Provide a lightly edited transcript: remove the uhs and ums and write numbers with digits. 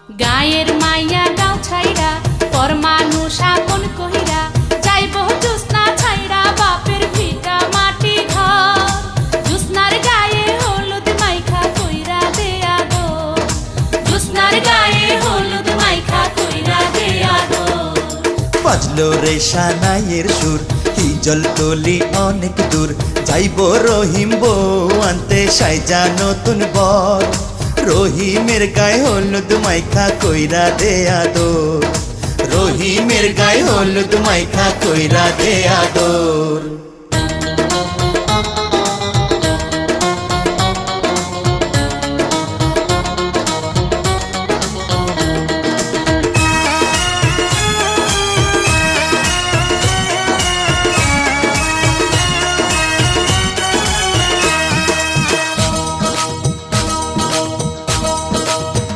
গায়ের মাইয়া গাঁও ছাইড়া পর মানুষ আপন কহিরা যাইব জুসনা ছাইড়া বাপের ভিটা মাটি ঘর জুসনার গায়ে হলুদ মাইখা কইরা দেয়া দো জুসনার গায়ে হলুদ মাইখা কইরা দেয়া দো বাজলো রে সানাইয়ের সুর হিজল তলি অনেক দূর যাইব রহিম বউ আনতে সাইজা নতুন বর রহিমের গায়ে হলুদ মাইখা কইরা দেয়া দোর রহিমের গায়ে হলুদ মাইখা কইরা দেয়া দোর।